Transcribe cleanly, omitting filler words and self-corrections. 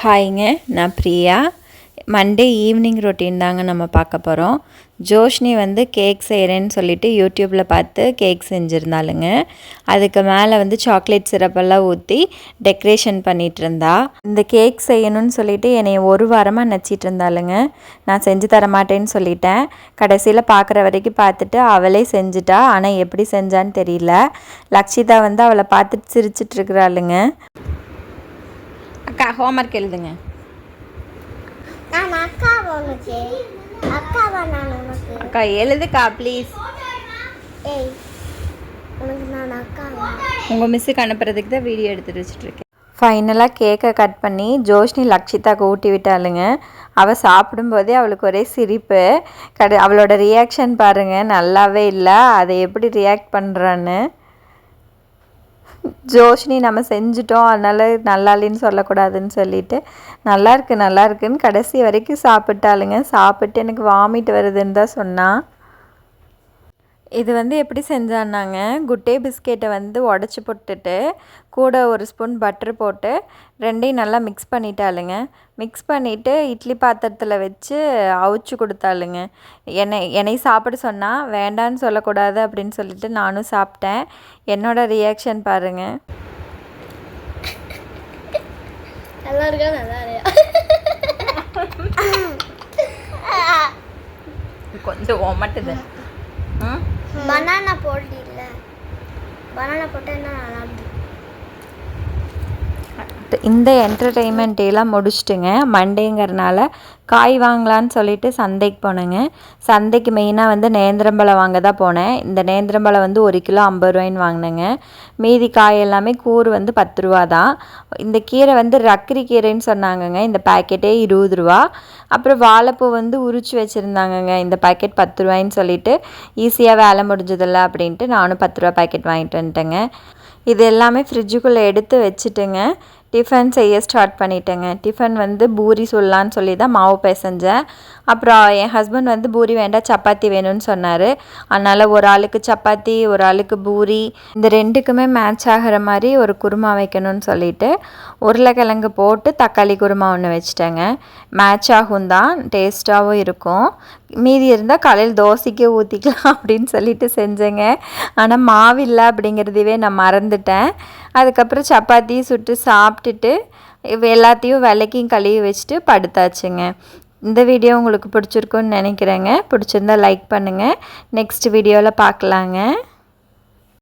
ஹாய்ங்க, நான் Priya. Monday evening routine தாங்க நம்ம பார்க்க போகிறோம். ஜோஷ்னி வந்து கேக் செய்கிறேன்னு சொல்லிவிட்டு யூடியூப்பில் பார்த்து கேக் செஞ்சுருந்தாளுங்க. அதுக்கு மேலே வந்து சாக்லேட் சிரப்பெல்லாம் ஊற்றி டெக்கரேஷன் பண்ணிகிட்டு இருந்தா. இந்த கேக் செய்யணும்னு சொல்லிவிட்டு என்னை ஒரு வாரமாக நச்சிட்டு இருந்தாளுங்க. நான் செஞ்சு தர மாட்டேன்னு சொல்லிட்டேன். கடைசியில் பார்க்குற வரைக்கும் பார்த்துட்டு அவளே செஞ்சுட்டா. ஆனால் எப்படி செஞ்சான்னு தெரியல. லக்ஷிதா வந்து அவளை பார்த்துட்டு சிரிச்சிட்ருக்குறாளுங்க. அக்கா ஹோம்ஒர்க் எழுதுங்க. அக்கா எழுதுக்கா ப்ளீஸ். உங்கள் மிஸ்ஸுக்கு அனுப்புறதுக்கு தான் வீடியோ எடுத்துகிட்டு வச்சுட்ருக்கேன். ஃபைனலாக கேக்கை கட் பண்ணி ஜோஷ்னி லக்ஷிதாக்கு ஊட்டி விட்டாளுங்க. அவள் சாப்பிடும்போதே அவளுக்கு ஒரே சிரிப்பு. அவளோட ரியாக்ஷன் பாருங்கள், நல்லாவே இல்லை. அதை எப்படி ரியாக்ட் பண்ணுறான்னு. ஜோஷ்னி நம்ம செஞ்சிட்டோம், அதனால் நல்லா இல்லைன்னு சொல்லக்கூடாதுன்னு சொல்லிட்டு நல்லா இருக்குன்னு கடைசி வரைக்கும் சாப்பிட்டாளுங்க. சாப்பிட்டு எனக்கு வாமிட் வருதுன்னு தான் சொன்னான். இது வந்து எப்படி செஞ்சான்னாங்க, குட்டே பிஸ்கெட்டை வந்து உடச்சி போட்டுட்டு கூட ஒரு ஸ்பூன் பட்டர் போட்டு ரெண்டையும் நல்லா மிக்ஸ் பண்ணிட்டாளுங்க. மிக்ஸ் பண்ணிவிட்டு இட்லி பாத்திரத்தில் வச்சு அவிச்சு கொடுத்தாளுங்க. என்னை சாப்பிட சொன்னால் வேண்டான்னு சொல்லக்கூடாது அப்படின்னு சொல்லிட்டு நானும் சாப்பிட்டேன். என்னோடய ரியாக்ஷன் பாருங்கள். நல்லா இருக்கா? நல்லா இல்லையா? கொஞ்சம் ஒமட்டுது. பனானா போட்டு இல்லை, பனானா போட்டால் என்ன நல்லா இருக்கு. இந்த என்டர்டெயின்மெண்ட்டெல்லாம் முடிச்சுட்டுங்க, மண்டேங்கிறனால காய் வாங்கலான்னு சொல்லிட்டு சந்தைக்கு போனேங்க. சந்தைக்கு மெயினாக வந்து நேந்திரம்பழம் வாங்க தான் போனேன். இந்த நேந்திரம்பழம் வந்து 1 கிலோ 50 ரூபாய்ன்னு வாங்கினேங்க. மீதி காய் எல்லாமே கூறு வந்து 10 ரூபா தான். இந்த கீரை வந்து ரக்கரி கீரைன்னு சொன்னாங்கங்க. இந்த பேக்கெட்டே 20 ரூபா. அப்புறம் வாழைப்பூ வந்து உரிச்சு வச்சுருந்தாங்கங்க. இந்த பேக்கெட் 10 ரூபாய்ன்னு சொல்லிட்டு ஈஸியாக வேலை முடிஞ்சதில்ல அப்படின்ட்டு நானும் 10 ரூபா பேக்கெட் வாங்கிட்டு வந்துட்டேங்க. இது எல்லாமே ஃப்ரிட்ஜுக்குள்ளே எடுத்து வச்சுட்டுங்க டிஃபன் செய்ய ஸ்டார்ட் பண்ணிட்டேங்க. டிஃபன் வந்து பூரி சொல்லலான்னு சொல்லி தான் மாவு பிசைஞ்சேன். அப்புறம் என் ஹஸ்பண்ட் வந்து பூரி வேண்டாம் சப்பாத்தி வேணும்னு சொன்னார். அதனால் ஒரு ஆளுக்கு சப்பாத்தி, ஒரு ஆளுக்கு பூரி, இந்த ரெண்டுக்குமே மேட்ச் ஆகிற மாதிரி ஒரு குருமா வைக்கணும்னு சொல்லிட்டு உருளைக்கிழங்கு போட்டு தக்காளி குருமா ஒன்று வச்சுட்டேங்க. மேட்ச் ஆகும் தான், டேஸ்ட்டாகவும் இருக்கும். மீதி இருந்தால் காலையில் தோசைக்கே ஊற்றிக்கலாம் அப்படின்னு சொல்லிட்டு செஞ்சேங்க. ஆனால் மாவில்லை அப்படிங்கிறதுவே நான் மறந்துட்டேன். அதுக்கப்புறம் சப்பாத்தி சுட்டு சாப்பிட்டுட்டு எல்லாத்தையும் விளக்கியும் கழுவி வச்சுட்டு படுத்தாச்சுங்க. இந்த வீடியோ உங்களுக்கு பிடிச்சிருக்குன்னு நினைக்கிறேங்க. பிடிச்சிருந்தா லைக் பண்ணுங்கள். நெக்ஸ்ட் வீடியோவில் பார்க்கலாங்க.